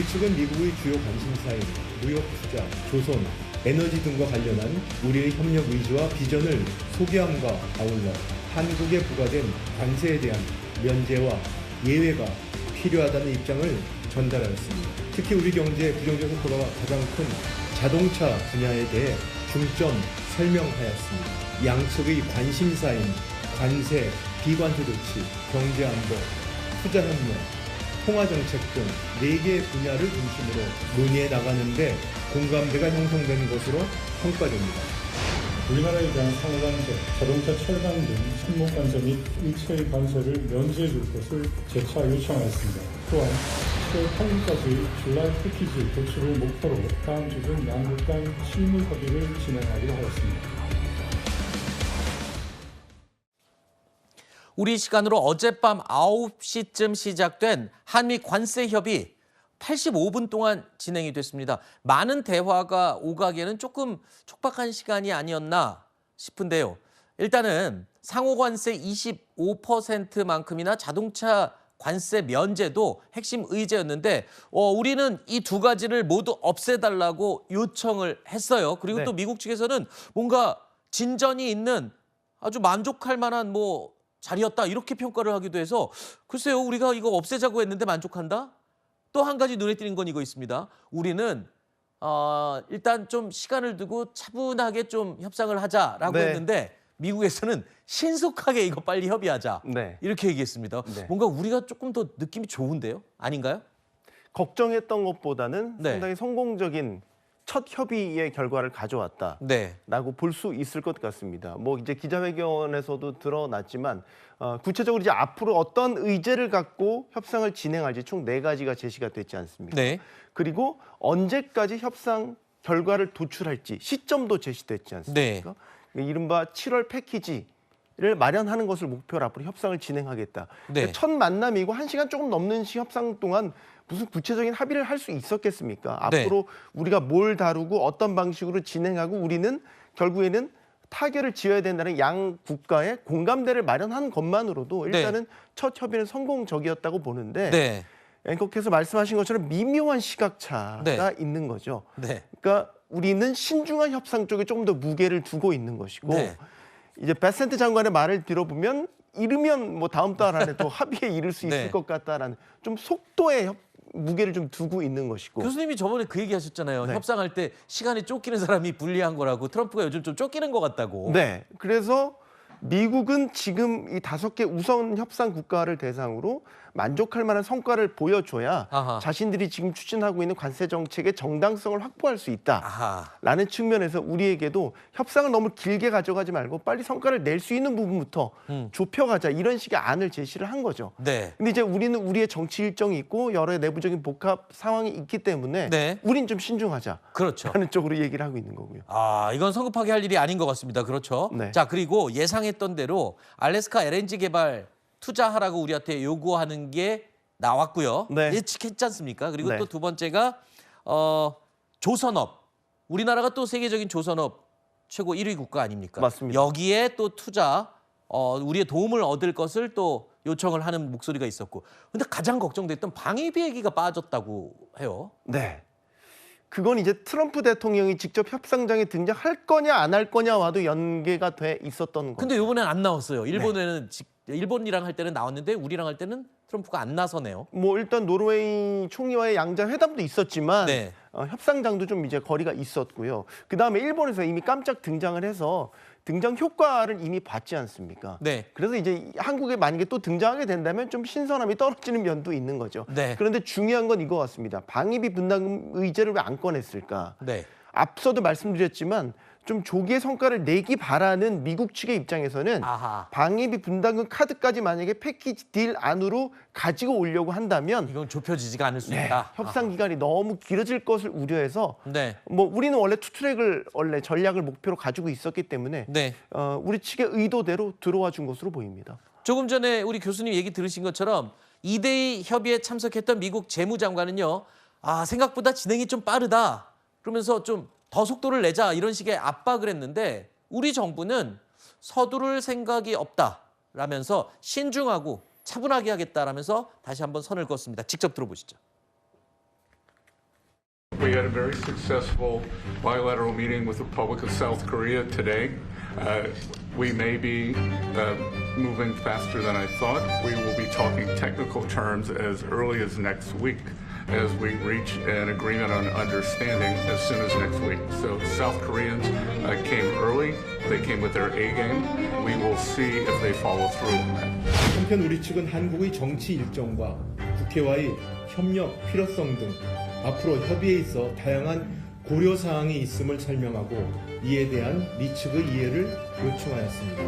우리 측은 미국의 주요 관심사인 무역 투자, 조선, 에너지 등과 관련한 우리의 협력 의지와 비전을 소개함과 아울러 한국에 부과된 관세에 대한 면제와 예외가 필요하다는 입장을 전달하였습니다. 특히 우리 경제에 부정적 효과가 가장 큰 자동차 분야에 대해 중점 설명하였습니다. 양측의 관심사인 관세, 비관세 조치, 경제안보, 투자협력, 통화정책 등 4개의 분야를 중심으로 논의해 나가는데 공감대가 형성된 것으로 평가됩니다. 우리나라에 대한 상관세, 자동차, 철강 등 선목관세 및 일체의 관세를 면제해 줄 것을 재차 요청하였습니다. 또한 7월 8일까지 줄라이 패키지 도출을 목표로 다음 주 중 양국 간 실무 협의를 진행하기로 하였습니다. 우리 시간으로 어젯밤 9시쯤 시작된 한미 관세 협의 85분 동안 진행이 됐습니다. 많은 대화가 오가기에는 조금 촉박한 시간이 아니었나 싶은데요. 일단은 상호 관세 25%만큼이나 자동차 관세 면제도 핵심 의제였는데 우리는 이 두 가지를 모두 없애달라고 요청을 했어요. 그리고 네. 또 미국 측에서는 뭔가 진전이 있는 아주 만족할 만한 자리였다 이렇게 평가를 하기도 해서 글쎄요, 우리가 이거 없애자고 했는데 만족한다? 또 한 가지 눈에 띄는 건 이거 있습니다. 우리는 일단 좀 시간을 두고 차분하게 좀 협상을 하자라고 네. 했는데 미국에서는 신속하게 이거 빨리 협의하자 네. 이렇게 얘기했습니다. 네. 뭔가 우리가 조금 더 느낌이 좋은데요? 아닌가요? 걱정했던 것보다는 네. 상당히 성공적인 첫 협의의 결과를 가져왔다라고 네. 볼 수 있을 것 같습니다. 이제 기자회견에서도 드러났지만 구체적으로 이제 앞으로 어떤 의제를 갖고 협상을 진행할지 총 4가지가 제시가 됐지 않습니까? 네. 그리고 언제까지 협상 결과를 도출할지 시점도 제시됐지 않습니까? 이른바 7월 패키지를 마련하는 것을 목표로 앞으로 협상을 진행하겠다. 네. 첫 만남이고 1시간 조금 넘는 협상 동안 무슨 구체적인 합의를 할 수 있었겠습니까? 네. 앞으로 우리가 뭘 다루고 어떤 방식으로 진행하고 우리는 결국에는 타결을 지어야 된다는 양 국가의 공감대를 마련한 것만으로도 일단은 첫 협의는 성공적이었다고 보는데 네. 앵커께서 말씀하신 것처럼 미묘한 시각차가 있는 거죠. 네. 그러니까 우리는 신중한 협상 쪽에 조금 더 무게를 두고 있는 것이고 네. 이제 베센트 장관의 말을 들어보면 이르면 다음 달 안에 또 합의에 이를 수 있을 네. 것 같다라는 좀 속도에 무게를 좀 두고 있는 것이고. 교수님이 저번에 그 얘기 하셨잖아요. 네. 협상할 때 시간이 쫓기는 사람이 불리한 거라고. 트럼프가 요즘 좀 쫓기는 것 같다고. 네. 그래서 미국은 지금 이 5개 우선 협상 국가를 대상으로 만족할 만한 성과를 보여줘야 아하. 자신들이 지금 추진하고 있는 관세 정책의 정당성을 확보할 수 있다라는 아하. 측면에서 우리에게도 협상을 너무 길게 가져가지 말고 빨리 성과를 낼 수 있는 부분부터 좁혀가자 이런 식의 안을 제시를 한 거죠. 네. 근데 이제 우리는 우리의 정치 일정이 있고 여러 내부적인 복합 상황이 있기 때문에 네. 우린 좀 신중하자라는 그렇죠. 쪽으로 얘기를 하고 있는 거고요. 이건 성급하게 할 일이 아닌 것 같습니다. 그렇죠. 네. 자, 그리고 예상했던 대로 알래스카 LNG 개발 투자하라고 우리한테 요구하는 게 나왔고요. 네. 예측했지 않습니까? 그리고 네. 또 두 번째가 조선업. 우리나라가 또 세계적인 조선업 최고 1위 국가 아닙니까? 맞습니다. 여기에 또 투자, 우리의 도움을 얻을 것을 또 요청을 하는 목소리가 있었고. 근데 가장 걱정됐던 방위비 얘기가 빠졌다고 해요. 네. 그건 이제 트럼프 대통령이 직접 협상장에 등장할 거냐 안 할 거냐와도 연계가 돼 있었던 거죠. 근데 이번엔 안 나왔어요. 일본이랑 할 때는 나왔는데 우리랑 할 때는 트럼프가 안 나서네요. 일단 노르웨이 총리와의 양자 회담도 있었지만 네. 협상장도 좀 이제 거리가 있었고요. 그다음에 일본에서 이미 깜짝 등장을 해서 등장 효과를 이미 봤지 않습니까? 네. 그래서 이제 한국에 만약에 또 등장하게 된다면 좀 신선함이 떨어지는 면도 있는 거죠. 네. 그런데 중요한 건 이거 같습니다. 방위비 분담금 의제를 왜 안 꺼냈을까? 네. 앞서도 말씀드렸지만 좀 조기의 성과를 내기 바라는 미국 측의 입장에서는 아하. 방위비 분담금 카드까지 만약에 패키지 딜 안으로 가지고 오려고 한다면 이건 좁혀지지가 않을 수 있다. 협상 기간이 너무 길어질 것을 우려해서 네. 우리는 원래 투트랙을 전략을 목표로 가지고 있었기 때문에 네. 우리 측의 의도대로 들어와 준 것으로 보입니다. 조금 전에 우리 교수님 얘기 들으신 것처럼 2대2 협의에 참석했던 미국 재무장관은요. 생각보다 진행이 좀 빠르다. 그러면서 좀 더 속도를 내자 이런 식의 압박을 했는데 우리 정부는 서두를 생각이 없다라면서 신중하고 차분하게 하겠다라면서 다시 한번 선을 그었습니다. 직접 들어보시죠. We had a very successful bilateral meeting with the Republic of South Korea today. We may be moving faster than I thought. We will be talking technical terms as early as next week as we reach an agreement on understanding as soon as next week. So South Koreans came early. They came with their A game. We will see if they follow through on that. 한편 우리 측은 한국의 정치 일정과 국회와의 협력 필요성 등 앞으로 협의에 있어 다양한 고려 사항이 있음을 설명하고 이에 대한 미 측의 이해를 요청하였습니다.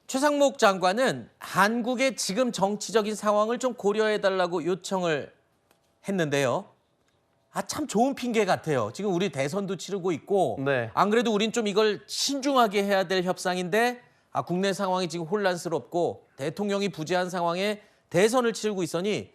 최상목 장관은 한국의 지금 정치적인 상황을 좀 고려해달라고 요청을 했는데요. 참 좋은 핑계 같아요. 지금 우리 대선도 치르고 있고 네. 안 그래도 우린 좀 이걸 신중하게 해야 될 협상인데 국내 상황이 지금 혼란스럽고 대통령이 부재한 상황에 대선을 치르고 있으니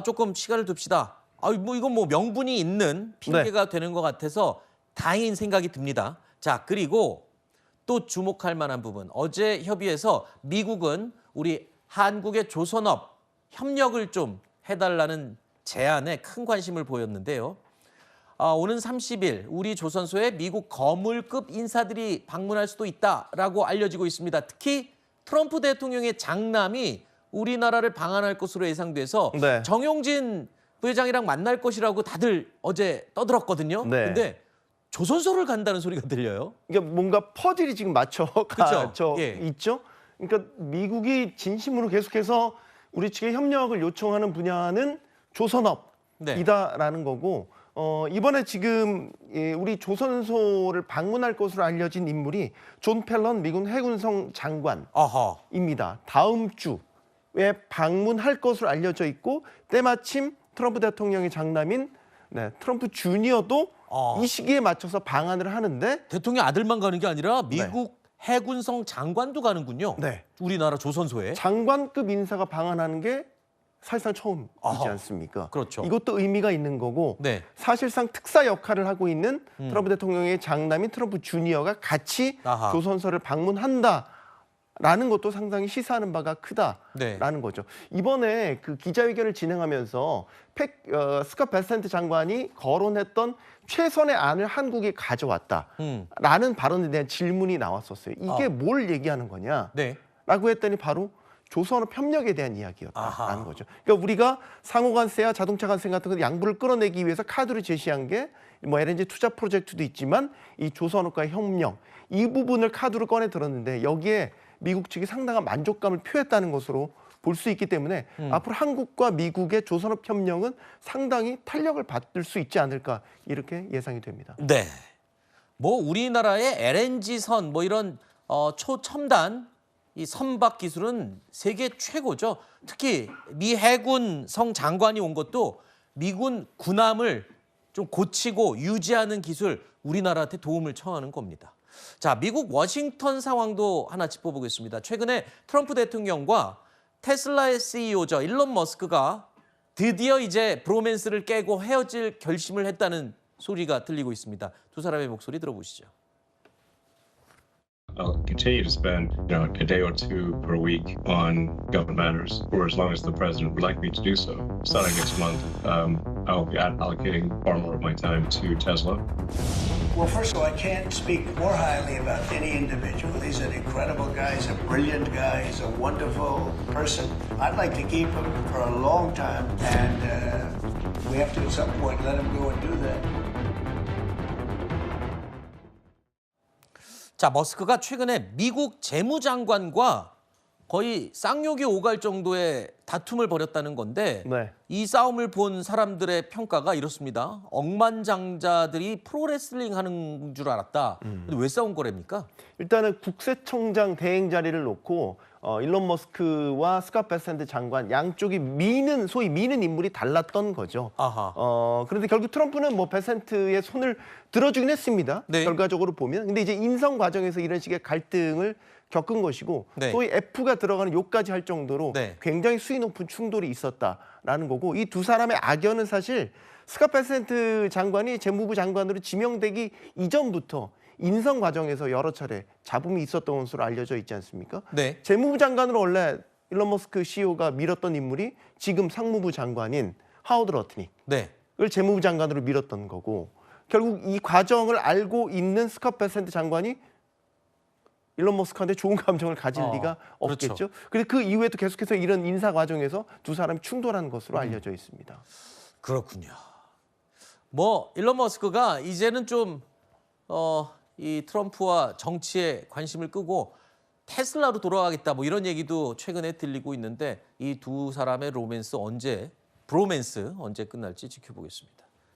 조금 시간을 둡시다. 이건 뭐 명분이 있는 핑계가 되는 것 같아서 다행인 생각이 듭니다. 자, 그리고 또 주목할 만한 부분. 어제 협의에서 미국은 우리 한국의 조선업 협력을 좀 해달라는 제안에 큰 관심을 보였는데요. 오는 30일 우리 조선소에 미국 거물급 인사들이 방문할 수도 있다라고 알려지고 있습니다. 특히 트럼프 대통령의 장남이 우리나라를 방한할 것으로 예상돼서 네. 정용진 부회장이랑 만날 것이라고 다들 어제 떠들었거든요. 네. 근데 조선소를 간다는 소리가 들려요. 이게 뭔가 퍼즐이 지금 맞춰져 예. 있죠. 그러니까 미국이 진심으로 계속해서 우리 측에 협력을 요청하는 분야는 조선업이다라는 거고 이번에 지금 우리 조선소를 방문할 것으로 알려진 인물이 존 펠런 미군 해군성 장관입니다. 다음 주에 방문할 것으로 알려져 있고 때마침 트럼프 대통령의 장남인 트럼프 주니어도 이 시기에 맞춰서 방한을 하는데 대통령 아들만 가는 게 아니라 미국 해군성 장관도 가는군요. 네. 우리나라 조선소에. 장관급 인사가 방한하는 게 사실상 처음이지 않습니까? 그렇죠. 이것도 의미가 있는 거고 네. 사실상 특사 역할을 하고 있는 트럼프 대통령의 장남인 트럼프 주니어가 같이 조선소를 방문한다라는 것도 상당히 시사하는 바가 크다라는 거죠. 이번에 그 기자회견을 진행하면서 스캇 베센트 장관이 거론했던 최선의 안을 한국이 가져왔다라는 발언에 대한 질문이 나왔었어요. 이게 뭘 얘기하는 거냐? 네. 라고 했더니 바로 조선업 협력에 대한 이야기였다라는 거죠. 그러니까 우리가 상호관세와 자동차 관세 같은 거 양부를 끌어내기 위해서 카드를 제시한 게 뭐 LNG 투자 프로젝트도 있지만 이 조선업과의 협력 이 부분을 카드로 꺼내 들었는데 여기에 미국 측이 상당한 만족감을 표했다는 것으로 볼 수 있기 때문에 앞으로 한국과 미국의 조선업 협력은 상당히 탄력을 받을 수 있지 않을까 이렇게 예상이 됩니다. 네. 뭐 우리나라의 LNG선 뭐 이런 초첨단 이 선박 기술은 세계 최고죠. 특히 미 해군성 장관이 온 것도 미군 군함을 좀 고치고 유지하는 기술 우리나라한테 도움을 청하는 겁니다. 자, 미국 워싱턴 상황도 하나 짚어보겠습니다. 최근에 트럼프 대통령과 테슬라의 CEO죠. 일론 머스크가 드디어 이제 브로맨스를 깨고 헤어질 결심을 했다는 소리가 들리고 있습니다. 두 사람의 목소리 들어보시죠. I'll continue to spend, a day or two per week on government matters for as long as the president would like me to do so. Starting next month, I'll be allocating far more of my time to Tesla. Well, first of all, I can't speak more highly about any individual. He's an incredible guy. He's a brilliant guy. He's a wonderful person. I'd like to keep him for a long time, and we have to at some point let him go and do that. 자, 머스크가 최근에 미국 재무장관과 거의 쌍욕이 오갈 정도의 다툼을 벌였다는 건데 이 싸움을 본 사람들의 평가가 이렇습니다. 억만장자들이 프로레슬링 하는 줄 알았다. 근데 왜 싸운 거랍니까? 일단은 국세청장 대행 자리를 놓고 일론 머스크와 스캇 베센트 장관 양쪽이 소위 미는 인물이 달랐던 거죠. 그런데 결국 트럼프는 뭐 베센트의 손을 들어주긴 했습니다. 네. 결과적으로 보면. 근데 이제 인선 과정에서 이런 식의 갈등을 겪은 것이고 소위 F가 들어가는 욕까지 할 정도로 굉장히 수위 높은 충돌이 있었다라는 거고 이 두 사람의 악연은 사실 스캇 베센트 장관이 재무부 장관으로 지명되기 이전부터 인선 과정에서 여러 차례 잡음이 있었던 것으로 알려져 있지 않습니까? 재무부 장관으로 원래 일론 머스크 CEO가 밀었던 인물이 지금 상무부 장관인 하워드 러트닉을 네. 재무부 장관으로 밀었던 거고, 결국 이 과정을 알고 있는 스캇 베센트 장관이 일론 머스크한테 좋은 감정을 가질 리가 그렇죠. 없겠죠. 그래서 그 이후에도 계속해서 이런 인사 과정에서 두 사람이 충돌한 것으로 알려져 있습니다. 그렇군요. 뭐 일론 머스크가 이제는 좀 이 트럼프와 정치에 관심을 끄고 테슬라로 돌아가겠다 뭐 이런 얘기도 최근에 들리고 있는데 이 두 사람의 브로맨스 언제 끝날지 지켜보겠습니다.